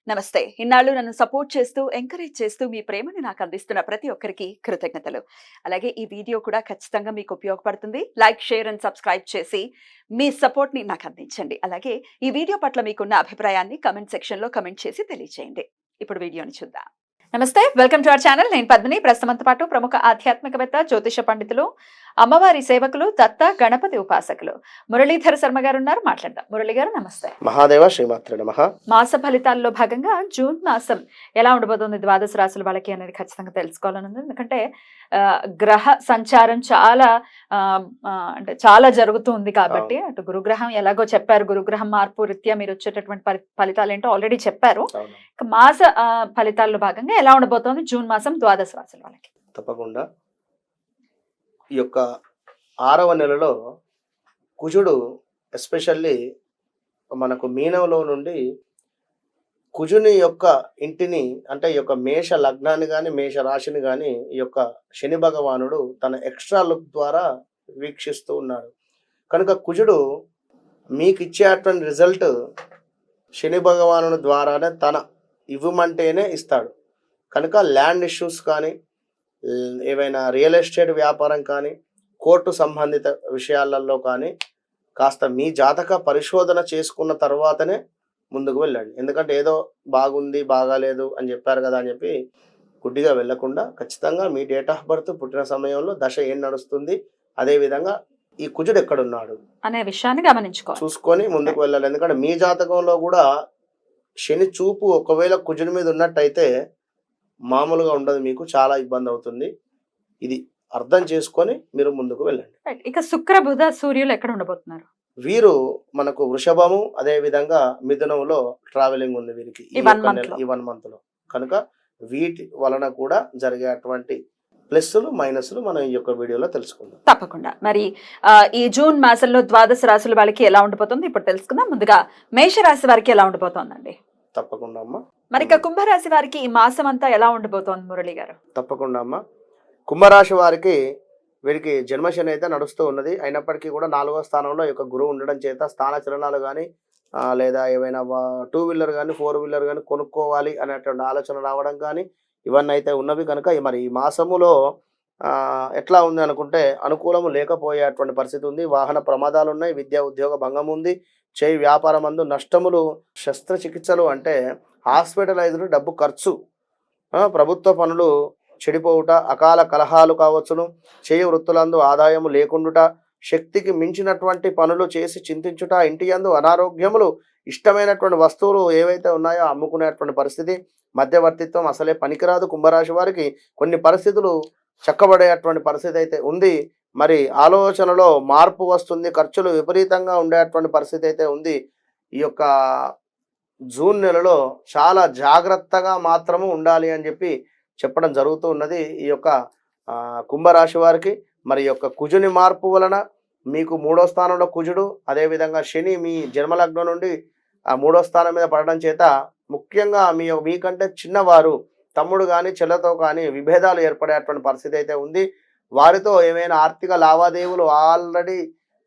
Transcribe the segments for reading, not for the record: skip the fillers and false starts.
నమస్తే. ఇన్నాళ్ళు నన్ను సపోర్ట్ చేస్తూ, ఎంకరేజ్ చేస్తూ మీ ప్రేమని నాకు అందిస్తున్న ప్రతి ఒక్కరికి కృతజ్ఞతలు. అలాగే ఈ వీడియో కూడా ఖచ్చితంగా మీకు ఉపయోగపడుతుంది. లైక్, షేర్ అండ్ సబ్స్క్రైబ్ చేసి మీ సపోర్ట్‌ని నాకు అందించండి. అలాగే ఈ వీడియో పట్ల మీకున్న అభిప్రాయాన్ని కామెంట్ సెక్షన్‌లో కామెంట్ చేసి తెలియజేయండి. ఇప్పుడు వీడియోని చూద్దాం. నమస్తే, వెల్కమ్ టు అవర్ ఛానల్. నేను పద్మిని. ప్రస్తుతంతో పాటు ప్రముఖ ఆధ్యాత్మికవేత్త, జ్యోతిష పండితులు, అమ్మవారి సేవకులు, దత్త గణపతి ఉపాసకులు మురళీధర శర్మ గారు ఉన్నారు. మాట్లాడదాం. మురళి గారు నమస్తే. మహాదేవ శ్రీమాత్రే నమః. మాస ఫలితాల్లో భాగంగా జూన్ మాసం ఎలా ఉండబోతుంది ద్వాదశ రాశుల వాళ్ళకి అనేది ఖచ్చితంగా తెలుసుకోవాలని ఉంది. ఎందుకంటే గ్రహ సంచారం అంటే చాలా జరుగుతూ ఉంది కాబట్టి అటు గురుగ్రహం ఎలాగో చెప్పారు, గురుగ్రహం మార్పు రీత్యా మీరు వచ్చేటటువంటి ఫలితాలు ఏంటో ఆల్రెడీ చెప్పారు. మాస ఫలితాల్లో భాగంగా ఎలా ఉండబోతోంది జూన్ మాసం ద్వాదశ రాశుల వాళ్ళకి? తప్పకుండా ఈ యొక్క 6వ నెలలో కుజుడు ఎస్పెషల్లీ మనకు మీనంలో నుండి కుజుని యొక్క ఇంటిని అంటే ఈ యొక్క మేష లగ్నాన్ని కానీ మేష రాశిని కానీ ఈ యొక్క శని భగవానుడు తన ఎక్స్ట్రా లుక్ ద్వారా వీక్షిస్తూ ఉన్నాడు. కనుక కుజుడు మీకు ఇచ్చేటువంటి రిజల్ట్ శని భగవానుడి ద్వారానే తన ఇవ్వమంటేనే ఇస్తాడు. కనుక ల్యాండ్ ఇష్యూస్ కానీ, ఏవైనా రియల్ ఎస్టేట్ వ్యాపారం కానీ, కోర్టు సంబంధిత విషయాలలో కానీ కాస్త మీ జాతక పరిశోధన చేసుకున్న తర్వాతనే ముందుకు వెళ్ళండి. ఎందుకంటే ఏదో బాగుంది బాగాలేదు అని చెప్పారు కదా అని చెప్పి గుడ్డిగా వెళ్లకుండా ఖచ్చితంగా మీ డేట్ ఆఫ్ బర్త్, పుట్టిన సమయంలో దశ ఏం నడుస్తుంది, అదేవిధంగా ఈ కుజుడు ఎక్కడున్నాడు అనే విషయాన్ని చూసుకొని ముందుకు వెళ్ళాలి. ఎందుకంటే మీ జాతకంలో కూడా శని చూపు ఒకవేళ కుజుడి మీద ఉన్నట్టయితే మామూలుగా ఉండదు, మీకు చాలా ఇబ్బంది అవుతుంది. ఇది అర్థం చేసుకొని మీరు ముందుకు వెళ్ళండి. ఇక శుక్ర, బుధ, సూర్యులు ఎక్కడ ఉండబోతున్నారు? వీరు మనకు వృషభము, అదే విధంగా మిథునంలో ట్రావెలింగ్ ఉంది వీరికి ఈ 1 మంత్ లో. కనుక వీటి వలన కూడా జరిగేటువంటి ప్లస్లు మైనస్లు మనం ఈ యొక్క వీడియోలో తెలుసుకుందాం. తప్పకుండా. మరి ఈ జూన్ మాసంలో ద్వాదశ రాశుల వాళ్ళకి ఎలా ఉండిపోతుంది ఇప్పుడు తెలుసుకుందాం. ముందుగా మేష రాశి వారికి ఎలా ఉండిపోతుందండి? తప్పకుండా అమ్మా. మరి ఇక కుంభరాశి వారికి ఈ మాసం అంతా ఎలా ఉండబోతోంది మురళి గారు? తప్పకుండా అమ్మా. కుంభరాశి వారికి వీరికి జన్మశని అయితే నడుస్తూ ఉన్నది. అయినప్పటికీ కూడా 4వ స్థానంలో ఈ యొక్క గురువు ఉండడం చేత స్థాన చలనాలు కానీ లేదా ఏవైనా 2 వీలర్ కానీ 4 వీలర్ కానీ కొనుక్కోవాలి అనేటువంటి ఆలోచన రావడం కానీ ఇవన్నీ అయితే ఉన్నవి. కనుక మరి ఈ మాసములో ఎట్లా ఉంది అనుకుంటే అనుకూలము లేకపోయేటువంటి పరిస్థితి ఉంది. వాహన ప్రమాదాలు ఉన్నాయి, విద్యా ఉద్యోగ భంగం ఉంది, చేయి వ్యాపారం అందు నష్టములు, శస్త్రచికిత్సలు అంటే హాస్పిటలైజ్డ్ డబ్బు ఖర్చు, ప్రభుత్వ పనులు చెడిపోవుట, అకాల కలహాలు కావచ్చును, చేయి వృత్తులందు ఆదాయము లేకుండుట, శక్తికి మించినటువంటి పనులు చేసి చింతించుట, ఇంటి యందు అనారోగ్యములు, ఇష్టమైనటువంటి వస్తువులు ఏవైతే ఉన్నాయో అమ్ముకునేటువంటి పరిస్థితి, మధ్యవర్తిత్వం అసలే పనికిరాదు. కుంభరాశి వారికి కొన్ని పరిస్థితులు చక్కబడేటువంటి పరిస్థితి అయితే ఉంది. మరి ఆలోచనలో మార్పు వస్తుంది, ఖర్చులు విపరీతంగా ఉండేటువంటి పరిస్థితి అయితే ఉంది. ఈ యొక్క జూన్ నెలలో చాలా జాగ్రత్తగా మాత్రము ఉండాలి అని చెప్పి చెప్పడం జరుగుతూ ఉన్నది ఈ యొక్క కుంభరాశి వారికి. మరి యొక్క కుజుని మార్పు వలన మీకు 3వ స్థానంలో కుజుడు, అదేవిధంగా శని మీ జన్మలగ్నం నుండి 3వ స్థానం మీద పడడం చేత ముఖ్యంగా మీకంటే చిన్నవారు, తమ్ముడు కానీ చెల్లెతో కానీ విభేదాలు ఏర్పడేటువంటి పరిస్థితి అయితే ఉంది. వారితో ఏమైనా ఆర్థిక లావాదేవీలు ఆల్రెడీ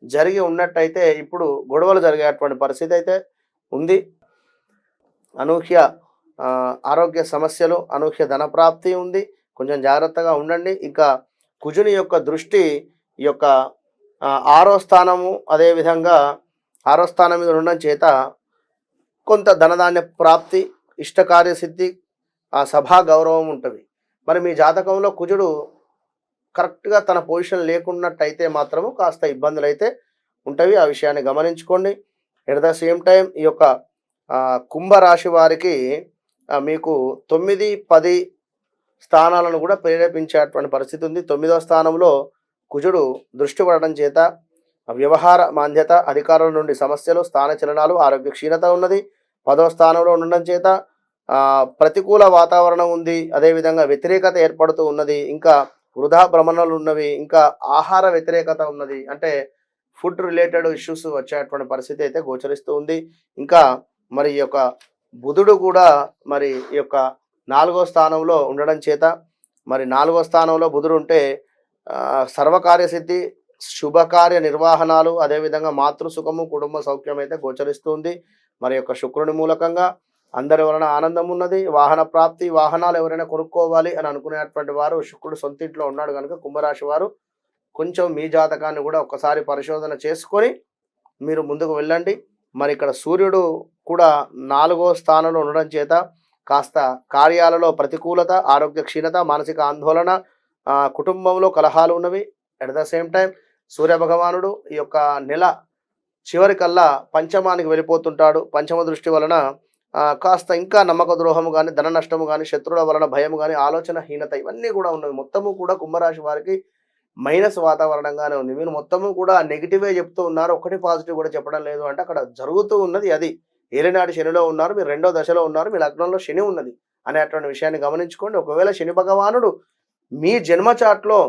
జరిగి ఉన్నట్టయితే ఇప్పుడు గొడవలు జరిగేటువంటి పరిస్థితి అయితే ఉంది. అనూహ్య ఆరోగ్య సమస్యలు, అనూహ్య ధనప్రాప్తి ఉంది. కొంచెం జాగ్రత్తగా ఉండండి. ఇంకా కుజుని యొక్క దృష్టి ఈ యొక్క 6వ స్థానము, అదేవిధంగా 6వ స్థానం మీద ఉండడం చేత కొంత ధనధాన్య ప్రాప్తి, ఇష్టకార్యసిద్ధి, సభా గౌరవం ఉంటుంది. మరి మీ జాతకంలో కుజుడు కరెక్ట్గా తన పొజిషన్ లేకున్నట్టయితే మాత్రము కాస్త ఇబ్బందులు అయితే ఉంటాయి. ఆ విషయాన్ని గమనించుకోండి. ఎట్ ద సేమ్ టైం ఈ యొక్క కుంభరాశి వారికి మీకు 9, 10 స్థానాలను కూడా ప్రేరేపించేటువంటి పరిస్థితి ఉంది. 9వ స్థానంలో కుజుడు దృష్టి పడడం చేత వ్యవహార మాంద్యత, అధికారుల నుండి సమస్యలు, స్థాన చలనాలు, ఆరోగ్య క్షీణత ఉన్నది. 10వ స్థానంలో ఉండడం చేత ప్రతికూల వాతావరణం ఉంది, అదేవిధంగా వ్యతిరేకత ఏర్పడుతూ ఉన్నది, ఇంకా వృధా భ్రమణలు ఉన్నవి, ఇంకా ఆహార వ్యతిరేకత ఉన్నది, అంటే ఫుడ్ రిలేటెడ్ ఇష్యూస్ వచ్చేటువంటి పరిస్థితి అయితే గోచరిస్తూ ఉంది. ఇంకా మరి ఈ యొక్క బుధుడు కూడా మరి ఈ యొక్క 4వ స్థానంలో ఉండడం చేత, మరి 4వ స్థానంలో బుధుడు ఉంటే సర్వకార్యసిద్ధి, శుభకార్య నిర్వహణాలు, అదేవిధంగా మాతృసుఖము, కుటుంబ సౌఖ్యం అయితే గోచరిస్తుంది. మరి యొక్క శుక్రుని మూలకంగా అందరి వలన ఆనందం ఉన్నది. వాహన ప్రాప్తి, వాహనాలు ఎవరైనా కొనుక్కోవాలి అని అనుకునేటువంటి వారు, శుక్రుడు సొంత ఇంట్లో ఉన్నాడు కనుక కుంభరాశి వారు కొంచెం మీ జాతకాన్ని కూడా ఒక్కసారి పరిశోధన చేసుకొని మీరు ముందుకు వెళ్ళండి. మరి ఇక్కడ సూర్యుడు కూడా 4వ స్థానంలో ఉండడం చేత కాస్త కార్యాలలో ప్రతికూలత, ఆరోగ్య క్షీణత, మానసిక ఆందోళన, కుటుంబంలో కలహాలు ఉన్నవి. అట్ ద సేమ్ టైం సూర్య భగవానుడు ఈ యొక్క నెల చివరికల్లా పంచమానికి వెళ్ళిపోతుంటాడు. పంచమ దృష్టి వలన కాస్త ఇంకా నమ్మక ద్రోహము కానీ, ధన నష్టము కానీ, శత్రువుల వలన భయం కానీ, ఆలోచన హీనత ఇవన్నీ కూడా ఉన్నవి. మొత్తము కూడా కుంభరాశి వారికి మైనస్ వాతావరణంగానే ఉంది. మీరు మొత్తము కూడా నెగిటివే చెప్తూ ఉన్నారు, ఒకటి పాజిటివ్ కూడా చెప్పడం లేదు అంటే అక్కడ జరుగుతూ ఉన్నది అది. ఏలినాటి శనిలో ఉన్నారు, మీరు 2వ దశలో ఉన్నారు, మీ లగ్నంలో శని ఉన్నది అనేటువంటి విషయాన్ని గమనించుకోండి. ఒకవేళ శని భగవానుడు మీ జన్మ చాట్లో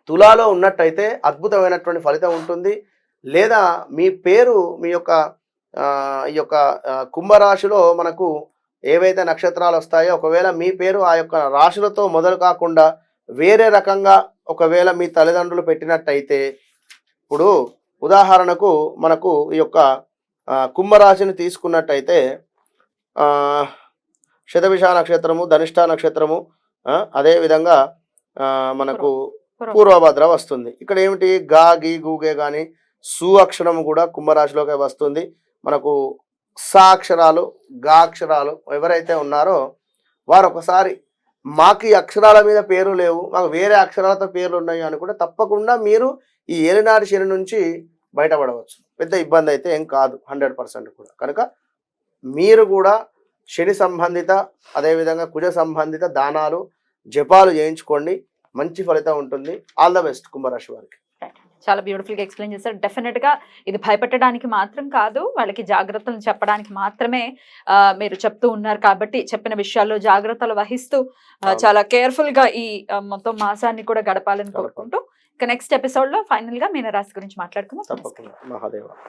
తులాలో ఉన్నట్టయితే అద్భుతమైనటువంటి ఫలితం ఉంటుంది. లేదా మీ పేరు మీ యొక్క ఈ యొక్క కుంభరాశిలో మనకు ఏవైతే నక్షత్రాలు వస్తాయో ఒకవేళ మీ పేరు ఆ యొక్క రాశులతో మొదలు కాకుండా వేరే రకంగా ఒకవేళ మీ తల్లిదండ్రులు పెట్టినట్టయితే, ఇప్పుడు ఉదాహరణకు మనకు ఈ యొక్క కుంభరాశిని తీసుకున్నట్టయితే శతభిష నక్షత్రము, ధనిష్ట నక్షత్రము, అదేవిధంగా మనకు పూర్వభద్ర వస్తుంది. ఇక్కడ ఏమిటి గా గి గూగే కానీ సు అక్షరము కూడా కుంభరాశిలోకి వస్తుంది. మనకు సా అక్షరాలు, గా అక్షరాలు ఎవరైతే ఉన్నారో వారు ఒకసారి మాకు ఈ అక్షరాల మీద పేరు లేవు, మాకు వేరే అక్షరాలతో పేర్లు ఉన్నాయి అనుకుంటే తప్పకుండా మీరు ఈ ఏలినాటి శని నుంచి బయటపడవచ్చు. పెద్ద ఇబ్బంది అయితే ఏం కాదు 100% కూడా. కనుక మీరు కూడా శని సంబంధిత అదేవిధంగా కుజ సంబంధిత దానాలు, జపాలు చేయించుకోండి, మంచి ఫలితం ఉంటుంది. ఆల్ ద బెస్ట్ కుంభరాశి వారికి. చాలా బ్యూటిఫుల్ గా ఎక్స్ప్లెయిన్ చేశారు. డెఫినెట్ గా ఇది భయపెట్టడానికి మాత్రం కాదు, వాళ్ళకి జాగ్రత్తలు చెప్పడానికి మాత్రమే మీరు చెప్తూ ఉన్నారు. కాబట్టి చెప్పిన విషయాల్లో జాగ్రత్తలు వహిస్తూ చాలా కేర్ఫుల్ గా ఈ మొత్తం మాసాన్ని కూడా గడపాలని కోరుకుంటూ ఇక నెక్స్ట్ ఎపిసోడ్ లో ఫైనల్ గా మీనరాశి గురించి మాట్లాడుకుందాం. తప్పకుండా. మహాదేవ.